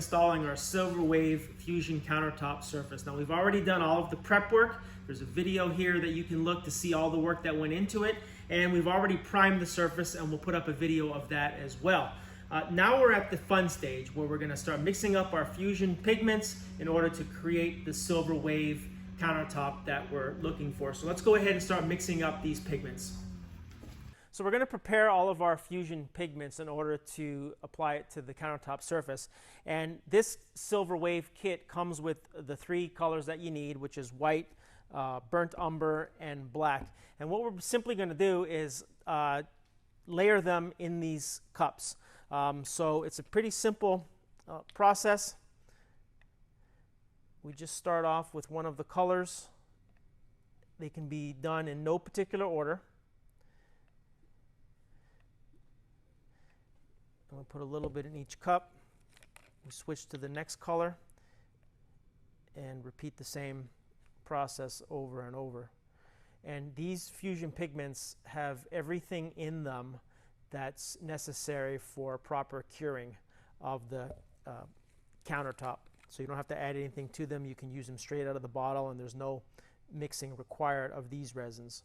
installing our Silver Wave Fusion countertop surface. Now we've already done all of the prep work. There's a video here that you can look to see all the work that went into it, and we've already primed the surface, and we'll put up a video of that as well. Now we're at the fun stage where we're going to start mixing up our Fusion pigments in order to create the Silver Wave countertop that we're looking for. So let's go ahead and start mixing up these pigments. So we're going to prepare all of our Fusion pigments in order to apply it to the countertop surface. And this Silver Wave kit comes with the three colors that you need, which is white, burnt umber, and black. And what we're simply going to do is layer them in these cups. So it's a pretty simple process. We just start off with one of the colors. They can be done in no particular order. And we'll put a little bit in each cup. We switch to the next color and repeat the same process over and over. And these Fusion pigments have everything in them that's necessary for proper curing of the countertop. So you don't have to add anything to them. You can use them straight out of the bottle, and there's no mixing required of these resins.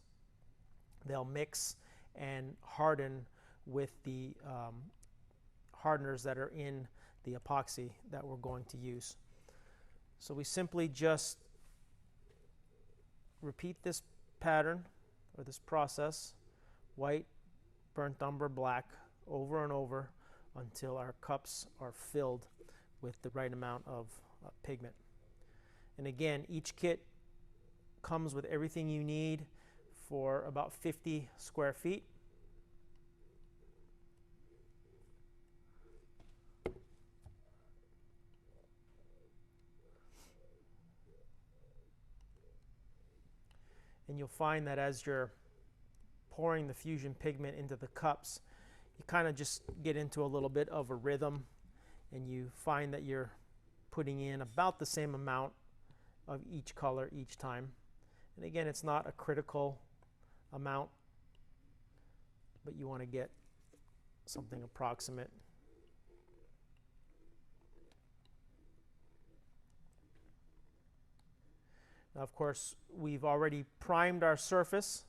They'll mix and harden with the hardeners that are in the epoxy that we're going to use. So we simply just repeat this pattern or this process, white, burnt umber, black, over and over until our cups are filled with the right amount of pigment. And again, each kit comes with everything you need for about 50 square feet. And you'll find that as you're pouring the Fusion pigment into the cups, you kind of just get into a little bit of a rhythm, and you find that you're putting in about the same amount of each color each time. And again, it's not a critical amount, but you want to get something approximate. Now, of course, we've already primed our surface,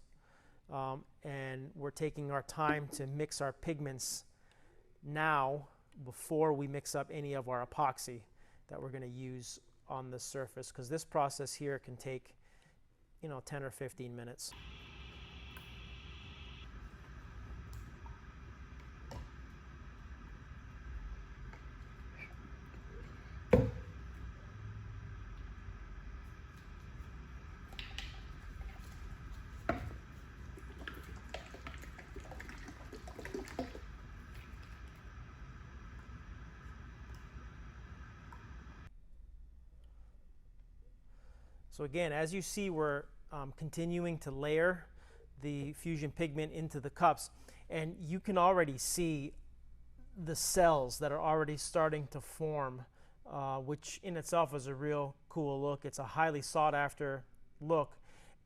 and we're taking our time to mix our pigments now before we mix up any of our epoxy that we're going to use on this surface, because this process here can take 10 or 15 minutes. So again, as you see, we're continuing to layer the Fusion pigment into the cups, and you can already see the cells that are already starting to form, which in itself is a real cool look. It's a highly sought after look,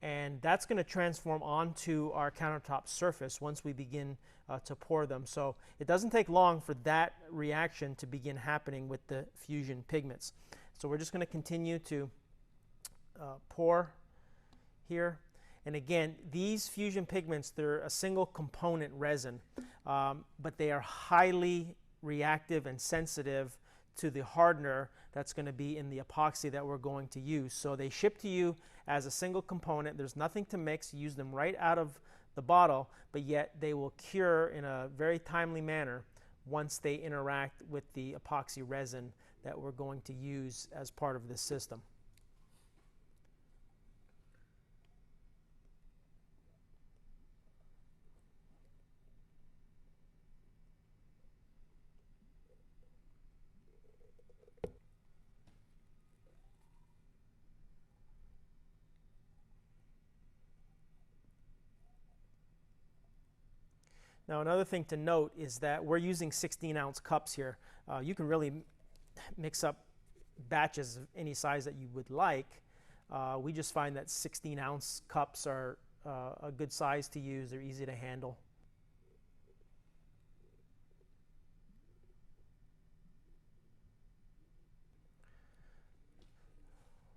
and that's going to transform onto our countertop surface once we begin to pour them. So it doesn't take long for that reaction to begin happening with the Fusion pigments. So we're just going to continue to pour here. And again, these Fusion pigments, they're a single component resin, but they are highly reactive and sensitive to the hardener that's going to be in the epoxy that we're going to use. So they ship to you as a single component. There's nothing to mix. You use them right out of the bottle, but yet they will cure in a very timely manner once they interact with the epoxy resin that we're going to use as part of this system. Now, another thing to note is that we're using 16-ounce cups here. You can really mix up batches of any size that you would like. We just find that 16-ounce cups are a good size to use. They're easy to handle.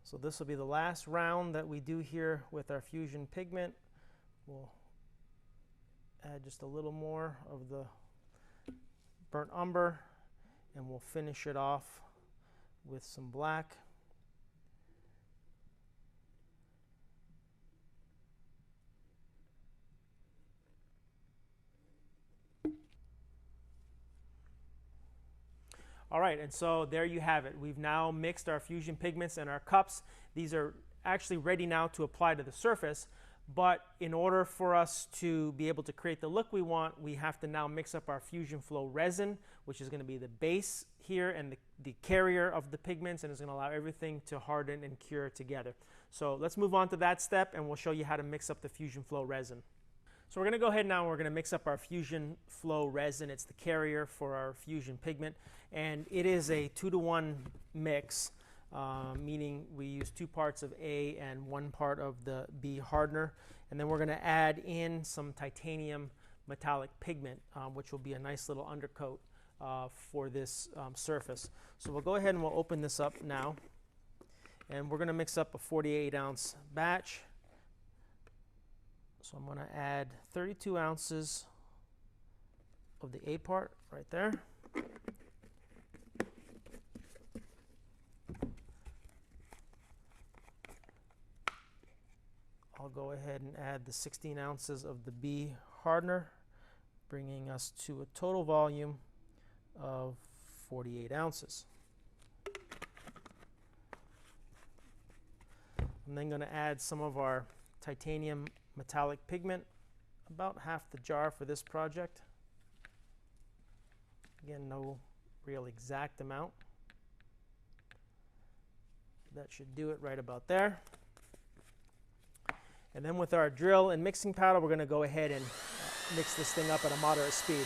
So this will be the last round that we do here with our Fusion pigment. We'll add just a little more of the burnt umber, and we'll finish it off with some black. All right, and so there you have it. We've now mixed our Fusion pigments in our cups. These are actually ready now to apply to the surface, but in order for us to be able to create the look we want, we have to now mix up our Fusion Flow resin, which is going to be the base here and the carrier of the pigments, and is going to allow everything to harden and cure together. So let's move on to that step, and we'll show you how to mix up the Fusion Flow resin. So we're going to go ahead now and we're going to mix up our Fusion Flow resin. It's the carrier for our Fusion pigment, and it is a 2-to-1 mix, meaning we use 2 parts of A and 1 part of the B hardener. And then we're going to add in some titanium metallic pigment, which will be a nice little undercoat for this surface. So we'll go ahead and we'll open this up now, and we're going to mix up a 48-ounce batch. So I'm going to add 32 ounces of the A part right there. I'll go ahead and add the 16 ounces of the B hardener, bringing us to a total volume of 48 ounces. I'm then going to add some of our titanium metallic pigment, about half the jar for this project. Again, no real exact amount. That should do it right about there. And then with our drill and mixing powder, we're going to go ahead and mix this thing up at a moderate speed.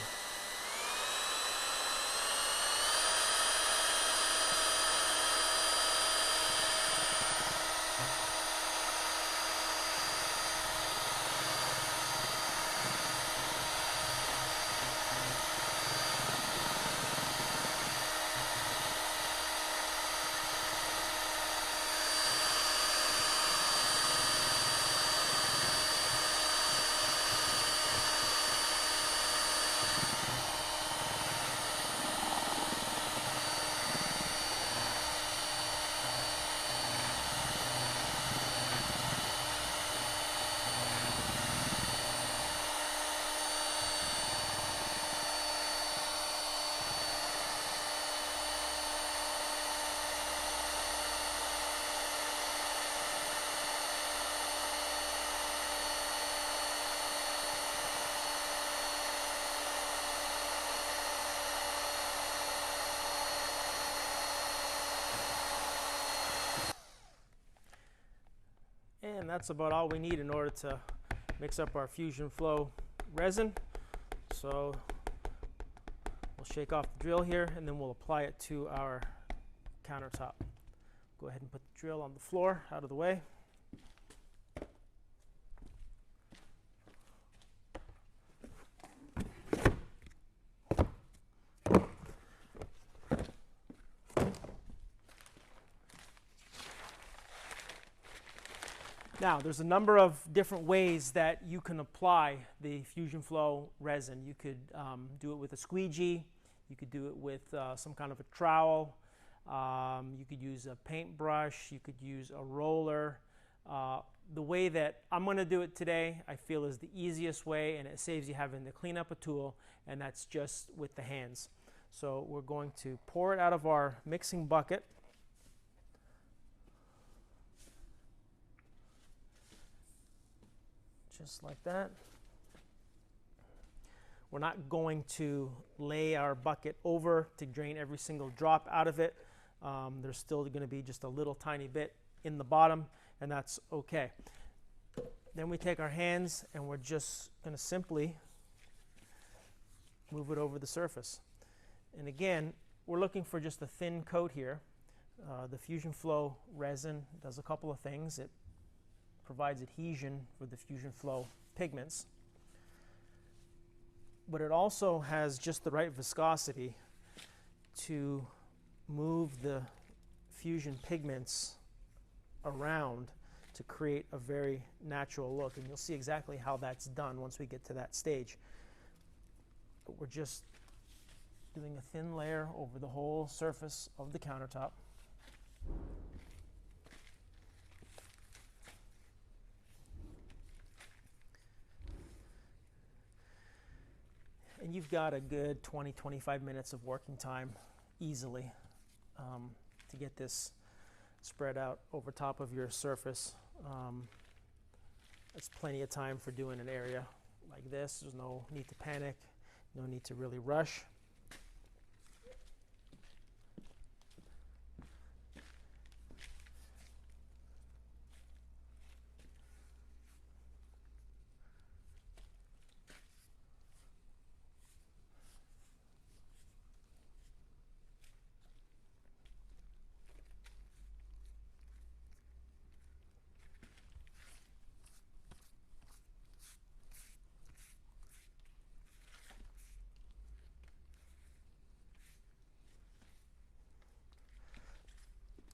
And that's about all we need in order to mix up our Fusion Flow resin. So we'll shake off the drill here, and then we'll apply it to our countertop. Go ahead and put the drill on the floor out of the way. Now, there's a number of different ways that you can apply the Fusion Flow resin. You could do it with a squeegee. You could do it with some kind of a trowel. You could use a paintbrush. You could use a roller. The way that I'm going to do it today, I feel, is the easiest way, and it saves you having to clean up a tool, and that's just with the hands. So we're going to pour it out of our mixing bucket. Just like that. We're not going to lay our bucket over to drain every single drop out of it. There's still going to be just a little tiny bit in the bottom, and that's okay. Then we take our hands and we're just going to simply move it over the surface. And again, we're looking for just a thin coat here. The Fusion Flow resin does a couple of things. It provides adhesion for the Fusion Flow pigments, but it also has just the right viscosity to move the Fusion pigments around to create a very natural look. And you'll see exactly how that's done once we get to that stage. But we're just doing a thin layer over the whole surface of the countertop. And you've got a good 20-25 minutes of working time easily to get this spread out over top of your surface. That's plenty of time for doing an area like this. There's no need to panic, no need to really rush.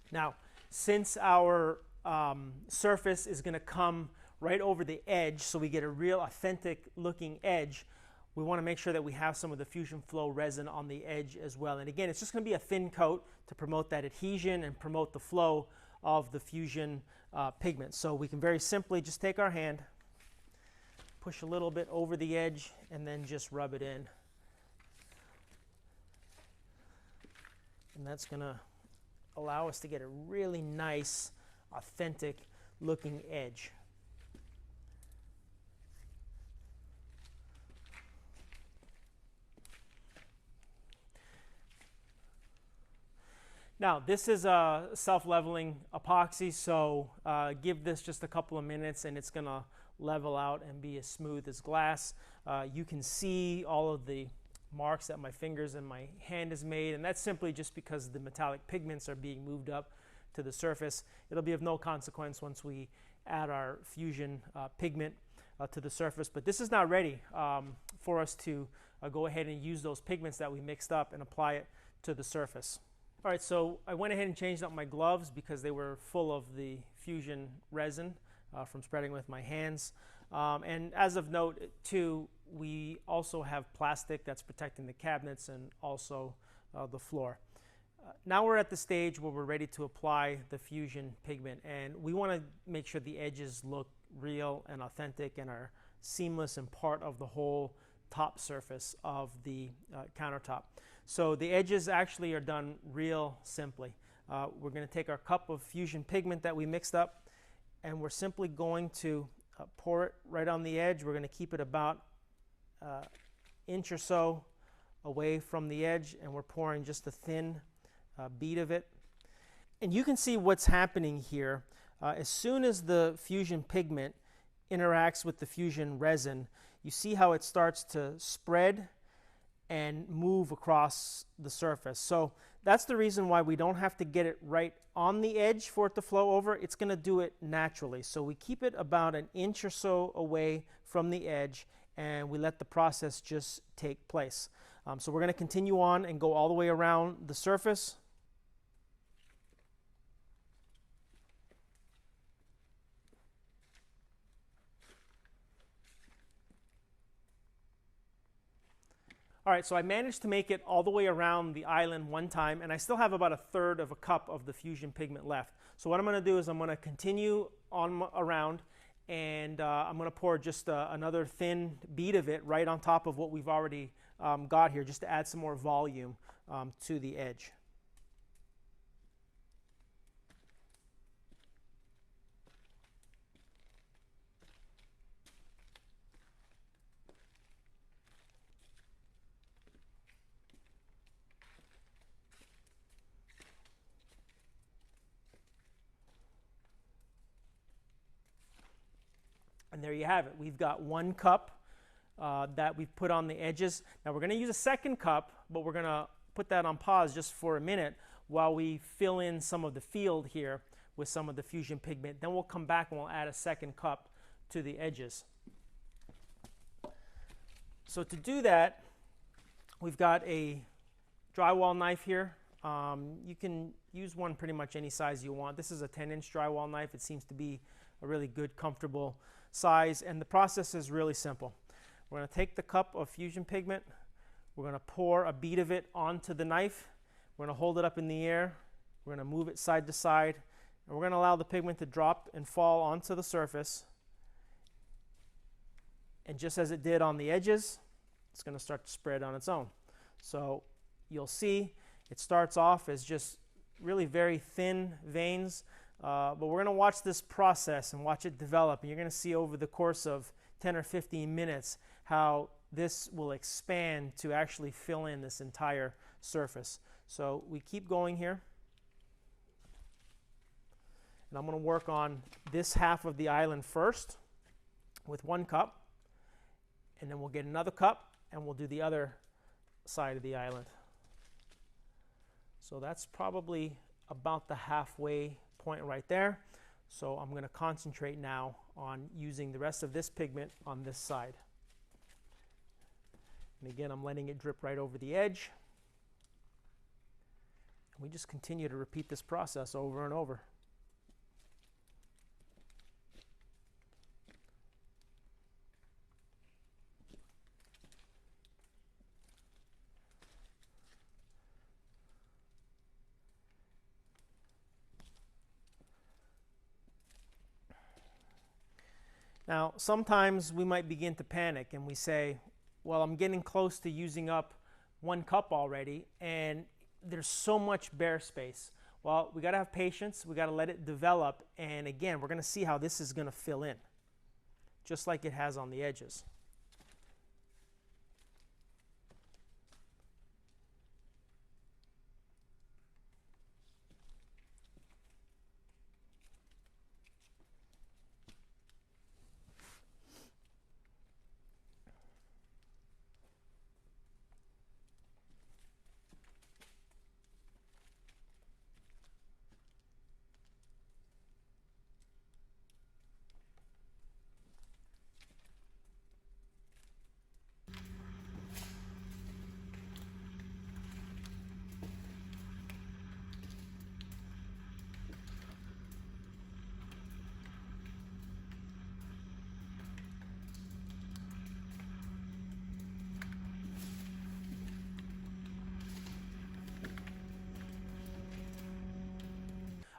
Now, since our surface is going to come right over the edge, so we get a real authentic looking edge, we want to make sure that we have some of the Fusion Flow resin on the edge as well. And again, it's just going to be a thin coat to promote that adhesion and promote the flow of the Fusion pigment. So we can very simply just take our hand, push a little bit over the edge, and then just rub it in. And that's going to allow us to get a really nice, authentic looking edge. Now, this is a self-leveling epoxy, so give this just a couple of minutes and it's going to level out and be as smooth as glass. You can see all of the marks that my fingers and my hand has made, and that's simply just because the metallic pigments are being moved up to the surface. It'll be of no consequence once we add our Fusion pigment to the surface, but this is not ready for us to go ahead and use those pigments that we mixed up and apply it to the surface. All right, so I went ahead and changed out my gloves because they were full of the Fusion resin from spreading with my hands. And as of note too, we also have plastic that's protecting the cabinets and also the floor. Now we're at the stage where we're ready to apply the Fusion pigment, and we want to make sure the edges look real and authentic and are seamless and part of the whole top surface of the countertop. So the edges actually are done real simply. We're going to take our cup of Fusion pigment that we mixed up, and we're simply going to pour it right on the edge. We're going to keep it about an inch or so away from the edge, and we're pouring just a thin bead of it. And you can see what's happening here. As soon as the Fusion pigment interacts with the Fusion resin, you see how it starts to spread and move across the surface. So that's the reason why we don't have to get it right on the edge for it to flow over. It's going to do it naturally. So we keep it about an inch or so away from the edge, and we let the process just take place. So we're going to continue on and go all the way around the surface. All right, so I managed to make it all the way around the island one time, and I still have about 1/3 of a cup of the Fusion pigment left. So what I'm going to do is I'm going to continue on around, and I'm going to pour just another thin bead of it right on top of what we've already got here, just to add some more volume to the edge. And there you have it. We've got 1 cup that we've put on the edges. Now we're going to use a second cup, but we're going to put that on pause just for a minute while we fill in some of the field here with some of the Fusion pigment. Then we'll come back and we'll add a second cup to the edges. So to do that, we've got a drywall knife here. You can use one pretty much any size you want. This is a 10-inch drywall knife. It seems to be a really good, comfortable size, and the process is really simple. We're going to take the cup of Fusion pigment. We're going to pour a bead of it onto the knife. We're going to hold it up in the air. We're going to move it side to side, and we're going to allow the pigment to drop and fall onto the surface. And just as it did on the edges, it's going to start to spread on its own. So you'll see it starts off as just really very thin veins, but we're going to watch this process and watch it develop, and you're going to see over the course of 10 or 15 minutes how this will expand to actually fill in this entire surface. So we keep going here, and I'm going to work on this half of the island first with one cup, and then we'll get another cup and we'll do the other side of the island. So that's probably about the halfway point right there. So I'm going to concentrate now on using the rest of this pigment on this side. And again, I'm letting it drip right over the edge. And we just continue to repeat this process over and over. Now, sometimes we might begin to panic and we say, well, I'm getting close to using up one cup already and there's so much bare space. Well, we got to have patience. We got to let it develop. And again, we're going to see how this is going to fill in, just like it has on the edges.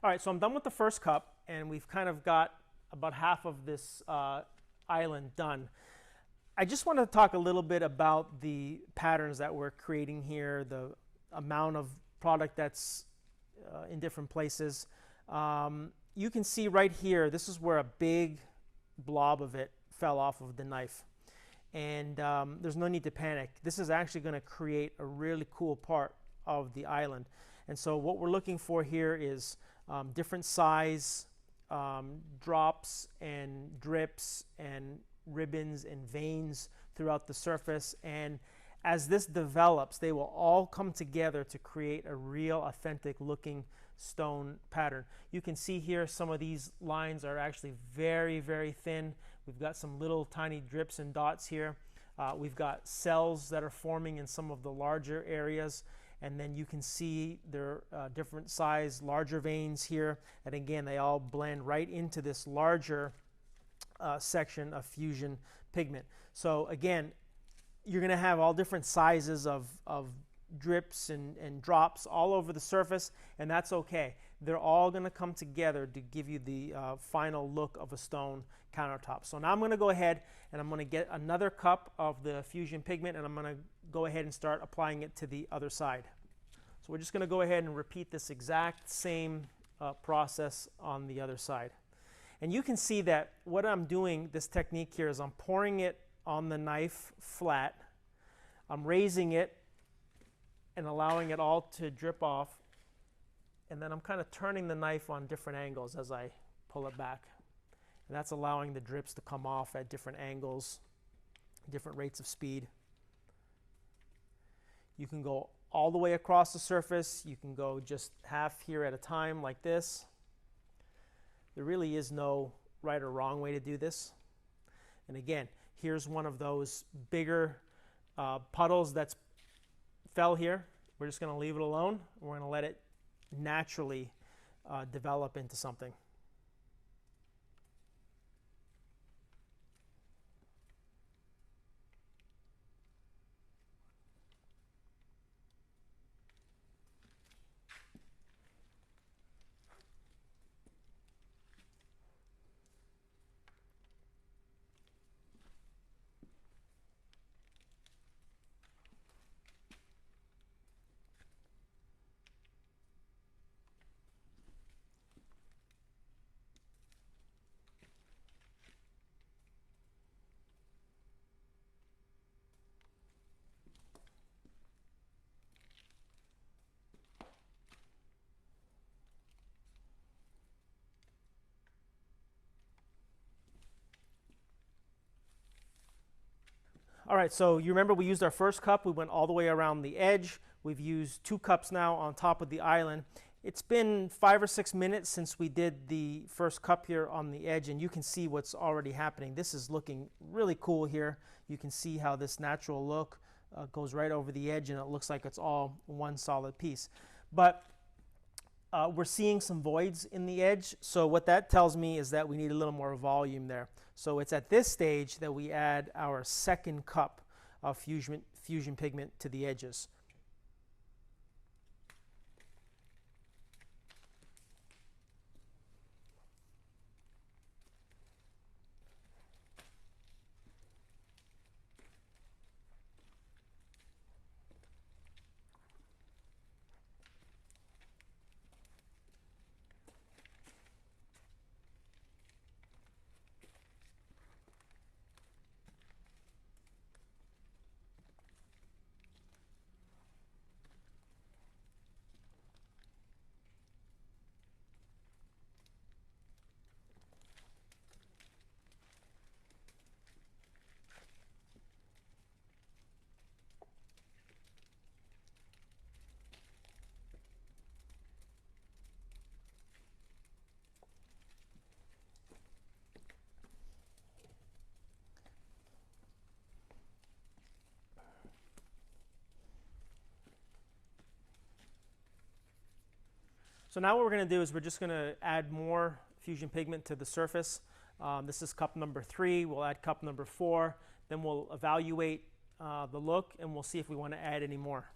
All right, so I'm done with the first cup, and we've kind of got about half of this island done. I just want to talk a little bit about the patterns that we're creating here, the amount of product that's in different places. You can see right here, this is where a big blob of it fell off of the knife. And there's no need to panic. This is actually going to create a really cool part of the island. And so what we're looking for here is different size drops and drips and ribbons and veins throughout the surface. And as this develops, they will all come together to create a real authentic looking stone pattern. You can see here some of these lines are actually very, very thin. We've got some little tiny drips and dots here. We've got cells that are forming in some of the larger areas. And then you can see there are different size, larger veins here. And again, they all blend right into this larger section of Fusion pigment. So again, you're going to have all different sizes of drips and drops all over the surface, and that's okay. They're all going to come together to give you the final look of a stone countertop. So now I'm going to go ahead and I'm going to get another cup of the Fusion pigment, and I'm going to go ahead and start applying it to the other side. So we're just going to go ahead and repeat this exact same process on the other side. And you can see that what I'm doing, this technique here, is I'm pouring it on the knife flat. I'm raising it and allowing it all to drip off. And then I'm kind of turning the knife on different angles as I pull it back. And that's allowing the drips to come off at different angles, different rates of speed. You can go all the way across the surface. You can go just half here at a time like this. There really is no right or wrong way to do this. And again, here's one of those bigger puddles that's fell here. We're just going to leave it alone. We're going to let it naturally develop into something. All right, so you remember we used our first cup. We went all the way around the edge. We've used 2 cups now on top of the island. It's been 5 or 6 minutes since we did the first cup here on the edge, and you can see what's already happening. This is looking really cool here. You can see how this natural look goes right over the edge, and it looks like it's all one solid piece. But we're seeing some voids in the edge, so what that tells me is that we need a little more volume there. So it's at this stage that we add our second cup of fusion pigment to the edges. So now what we're going to do is we're just going to add more fusion pigment to the surface. This is cup number 3. We'll add cup number 4. Then we'll evaluate the look, and we'll see if we want to add any more.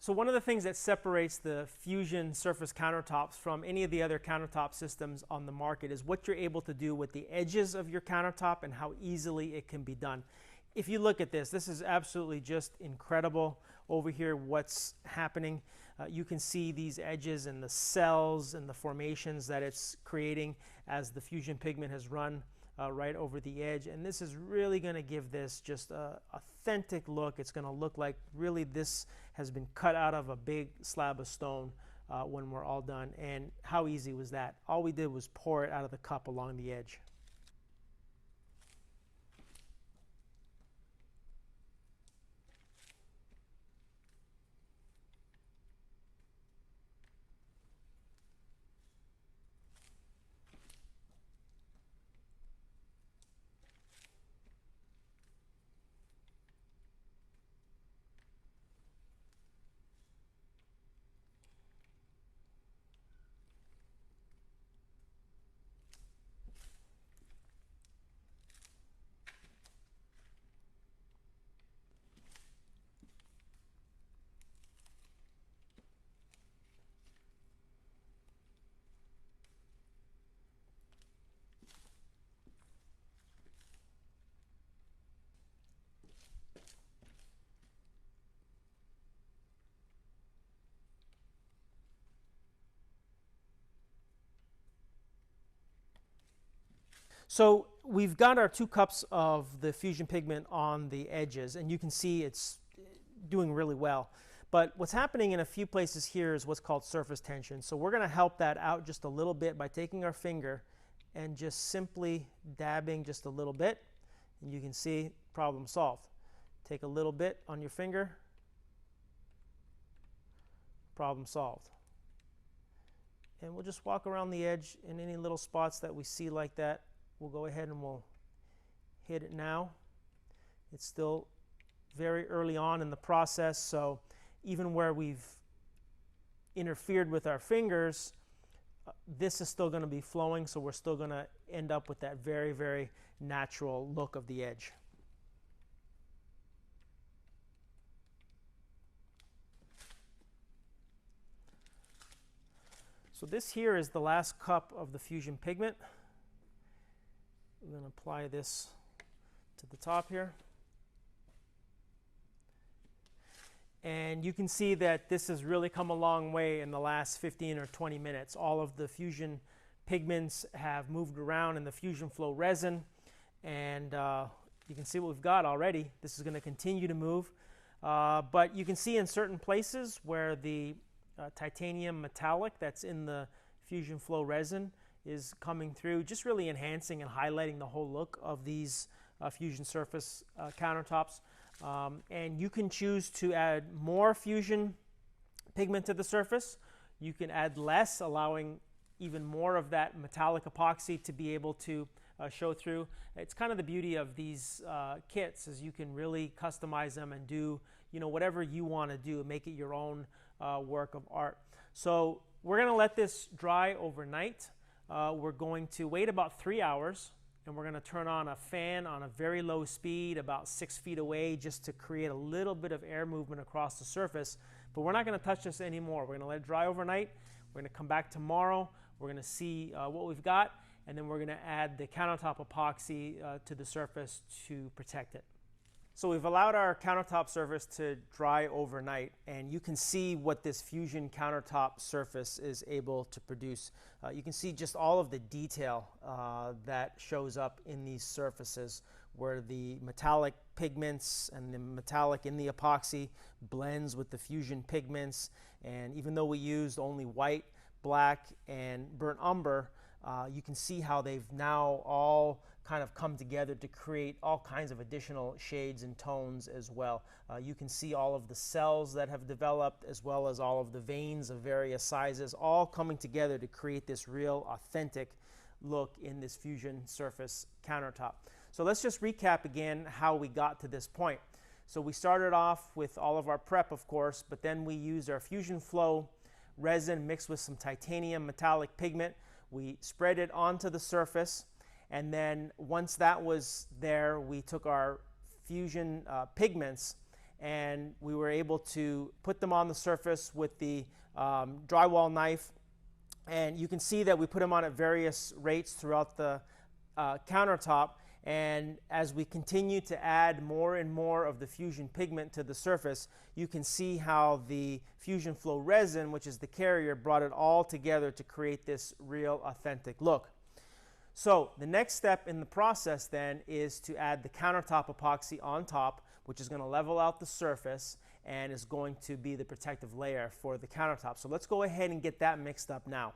So one of the things that separates the Fusion surface countertops from any of the other countertop systems on the market is what you're able to do with the edges of your countertop and how easily it can be done. If you look at this, this is absolutely just incredible over here what's happening. You can see these edges and the cells and the formations that it's creating as the fusion pigment has run right over the edge, and this is really going to give this just a authentic look. It's going to look like really this has been cut out of a big slab of stone when we're all done. And how easy was that? All we did was pour it out of the cup along the edge. So we've got our 2 cups of the Fusion pigment on the edges, and you can see it's doing really well. But what's happening in a few places here is what's called surface tension. So we're going to help that out just a little bit by taking our finger and just simply dabbing just a little bit. And you can see problem solved. Take a little bit on your finger, problem solved. And we'll just walk around the edge in any little spots that we see like that. We'll go ahead and we'll hit it now. It's still very early on in the process, so even where we've interfered with our fingers, this is still going to be flowing, so we're still going to end up with that very, very natural look of the edge. So this here is the last cup of the Fusion pigment. We're going to apply this to the top here. And you can see that this has really come a long way in the last 15 or 20 minutes. All of the Fusion pigments have moved around in the Fusion Flow resin, and you can see what we've got already. This is going to continue to move, but you can see in certain places where the titanium metallic that's in the Fusion Flow resin is coming through, just really enhancing and highlighting the whole look of these Fusion surface countertops. And you can choose to add more Fusion pigment to the surface. You can add less, allowing even more of that metallic epoxy to be able to show through. It's kind of the beauty of these kits, is you can really customize them and do, you know, whatever you want to do, make it your own work of art. So we're going to let this dry overnight. We're going to wait about 3 hours, and we're going to turn on a fan on a very low speed about 6 feet away, just to create a little bit of air movement across the surface. But we're not going to touch this anymore. We're going to let it dry overnight. We're going to come back tomorrow. We're going to see what we've got, and then we're going to add the countertop epoxy to the surface to protect it. So we've allowed our countertop surface to dry overnight, and you can see what this Fusion countertop surface is able to produce. You can see just all of the detail that shows up in these surfaces, where the metallic pigments and the metallic in the epoxy blends with the Fusion pigments. And even though we used only white, black, and burnt umber, you can see how they've now all kind of come together to create all kinds of additional shades and tones as well. You can see all of the cells that have developed, as well as all of the veins of various sizes, all coming together to create this real authentic look in this Fusion surface countertop. So let's just recap again how we got to this point. So we started off with all of our prep, of course, but then we used our Fusion Flow resin mixed with some titanium metallic pigment. We spread it onto the surface, and then once that was there, we took our Fusion pigments and we were able to put them on the surface with the drywall knife. And you can see that we put them on at various rates throughout the countertop. And as we continue to add more and more of the Fusion pigment to the surface, you can see how the Fusion Flow resin, which is the carrier, brought it all together to create this real authentic look. So the next step in the process then is to add the countertop epoxy on top, which is going to level out the surface and is going to be the protective layer for the countertop. So let's go ahead and get that mixed up now.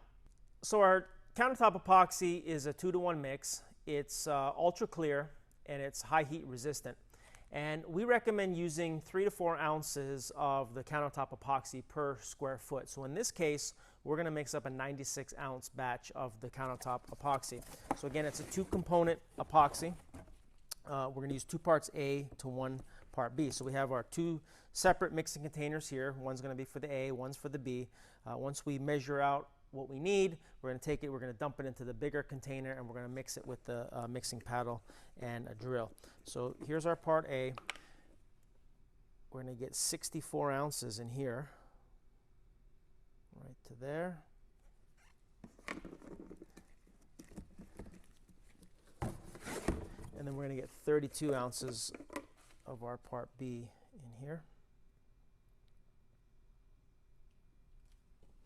So our countertop epoxy is a 2-to-1 mix. It's ultra clear and it's high heat resistant. And we recommend using 3 to 4 ounces of the countertop epoxy per square foot. So in this case, we're going to mix up a 96 ounce batch of the countertop epoxy. So again, it's a 2-component epoxy. We're going to use 2 parts A to 1 part B. So we have our 2 separate mixing containers here. One's going to be for the A, one's for the B. Once we measure out what we need, we're going to take it, we're going to dump it into the bigger container, and we're going to mix it with the mixing paddle and a drill. So here's our part A. We're going to get 64 ounces in here, right to there. And then we're going to get 32 ounces of our part B in here.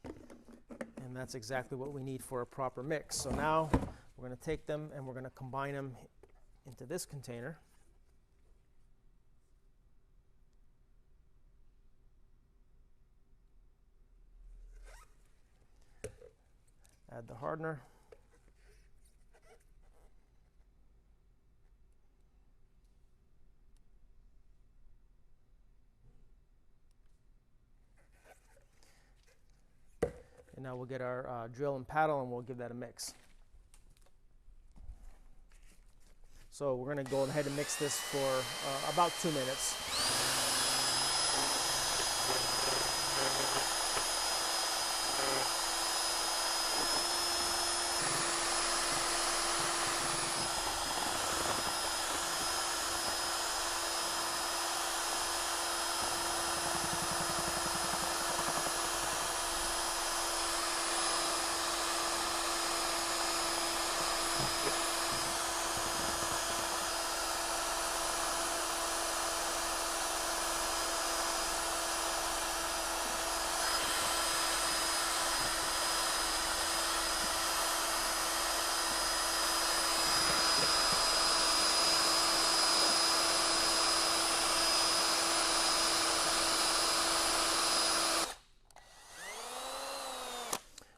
And that's exactly what we need for a proper mix. So now We're going to take them and we're going to combine them into this container. Add the hardener. And now we'll get our drill and paddle and we'll give that a mix. So we're going to go ahead and mix this for about 2 minutes.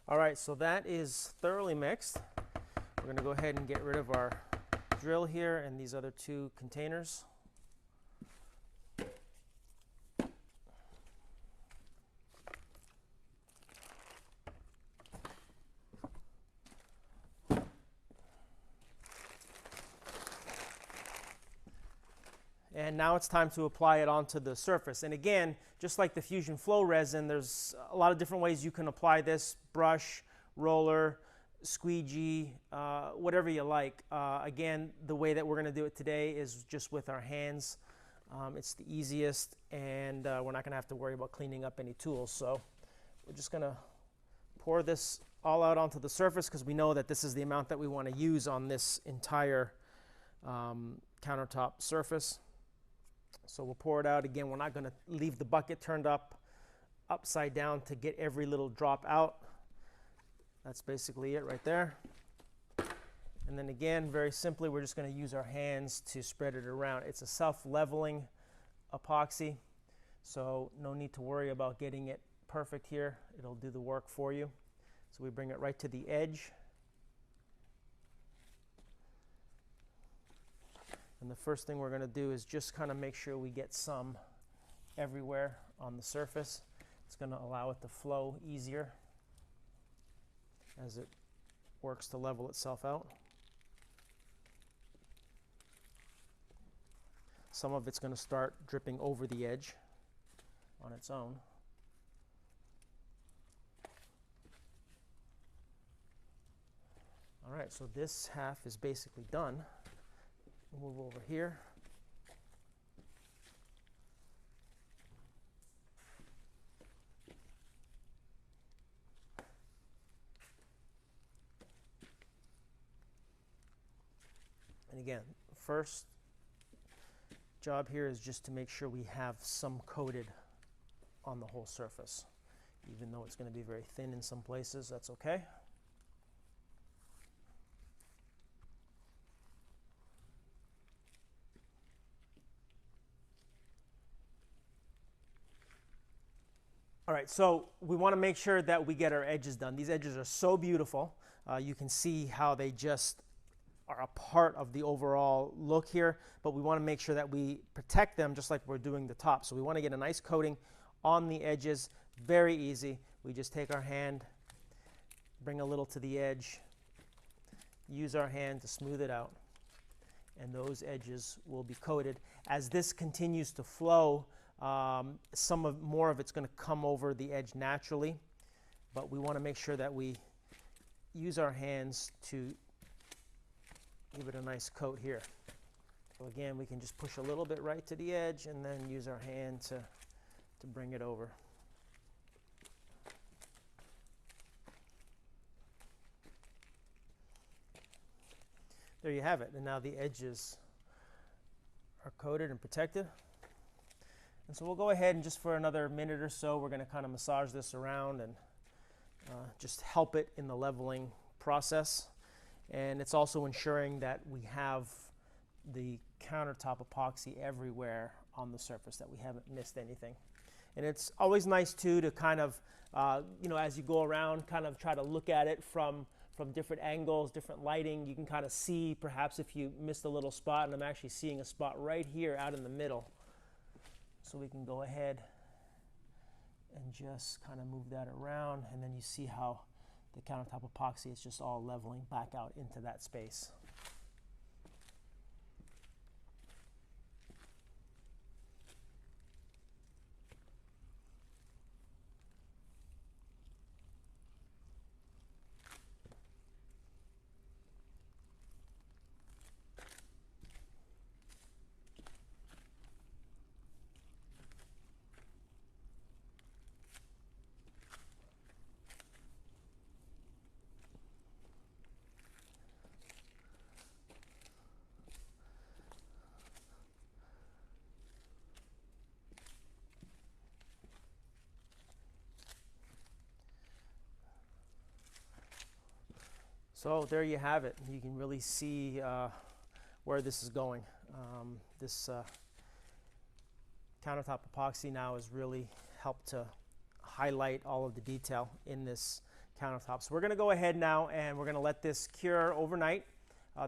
All right, so that is thoroughly mixed. We're going to go ahead and get rid of our drill here and these other 2 containers. And now it's time to apply it onto the surface. And again, just like the Fusion Flow resin, there's a lot of different ways you can apply this: brush, roller, squeegee, whatever you like. Again, the way that we're going to do it today is just with our hands. It's the easiest, and we're not going to have to worry about cleaning up any tools. So we're just going to pour this all out onto the surface because we know that this is the amount that we want to use on this entire countertop surface. So we'll pour it out. Again, we're not going to leave the bucket turned upside down to get every little drop out. That's basically it right there. And then again, very simply, we're just going to use our hands to spread it around. It's a self-leveling epoxy, so no need to worry about getting it perfect here. It'll do the work for you. So we bring it right to the edge. And the first thing we're going to do is just kind of make sure we get some everywhere on the surface. It's going to allow it to flow easier as it works to level itself out. Some of it's going to start dripping over the edge on its own. All right, so this half is basically done. Move over here. And again, first job here is just to make sure we have some coated on the whole surface. Even though it's going to be very thin in some places, that's okay. All right, so we want to make sure that we get our edges done. These edges are so beautiful. You can see how they just are a part of the overall look here, but we want to make sure that we protect them just like we're doing the top. So we want to get a nice coating on the edges. Very easy. We just take our hand, bring a little to the edge, use our hand to smooth it out, and those edges will be coated. As this continues to flow, more of it's going to come over the edge naturally, but we want to make sure that we use our hands to give it a nice coat here. So again, we can just push a little bit right to the edge and then use our hand to bring it over. There you have it. And now the edges are coated and protected. And so we'll go ahead and just for another minute or so, we're going to kind of massage this around and just help it in the leveling process. And it's also ensuring that we have the countertop epoxy everywhere on the surface, that we haven't missed anything. And it's always nice too to kind of, you know, as you go around, kind of try to look at it from different angles, different lighting. You can kind of see perhaps if you missed a little spot, and I'm actually seeing a spot right here out in the middle. So we can go ahead and just kind of move that around, and then you see how the countertop epoxy is just all leveling back out into that space. So there you have it. You can really see where this is going. This countertop epoxy now has really helped to highlight all of the detail in this countertop. So we're going to go ahead now and we're going to let this cure overnight.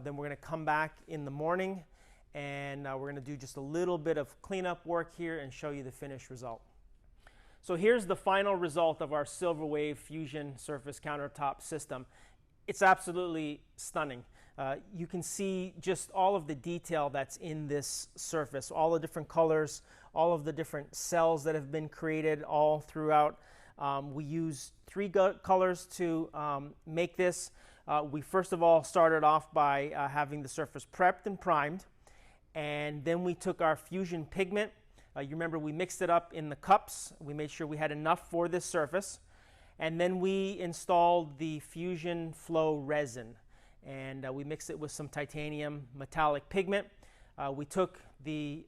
Then we're going to come back in the morning and we're going to do just a little bit of cleanup work here and show you the finished result. So here's the final result of our Silver Wave Fusion Surface Countertop system. It's absolutely stunning. You can see just all of the detail that's in this surface, all the different colors, all of the different cells that have been created all throughout. We used 3 colors to make this. We first of all started off by having the surface prepped and primed, and then we took our Fusion pigment. You remember we mixed it up in the cups. We made sure we had enough for this surface. And then we installed the Fusion Flow resin, and we mixed it with some titanium metallic pigment. We took the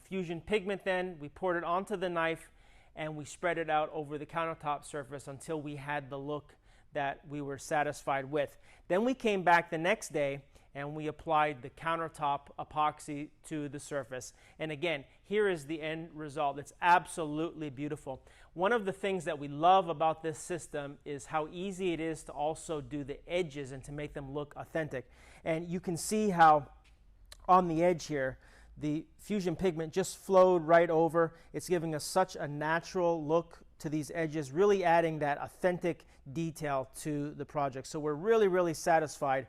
Fusion pigment then, we poured it onto the knife, and we spread it out over the countertop surface until we had the look that we were satisfied with. Then we came back the next day and we applied the countertop epoxy to the surface. And again, here is the end result. It's absolutely beautiful. One of the things that we love about this system is how easy it is to also do the edges and to make them look authentic. And you can see how on the edge here, the Fusion pigment just flowed right over. It's giving us such a natural look to these edges, really adding that authentic detail to the project. So we're really, really satisfied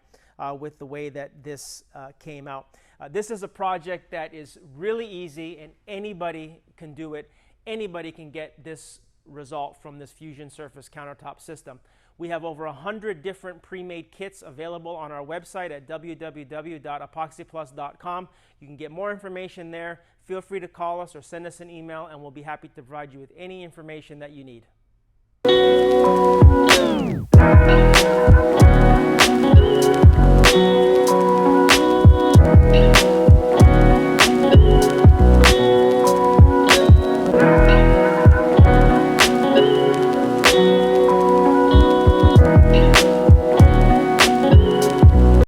with the way that this came out. This is a project that is really easy and anybody can do it. Anybody can get this result from this Fusion Surface Countertop system. We have over 100 different pre-made kits available on our website at www.epoxyplus.com. You can get more information there. Feel free to call us or send us an email and we'll be happy to provide you with any information that you need.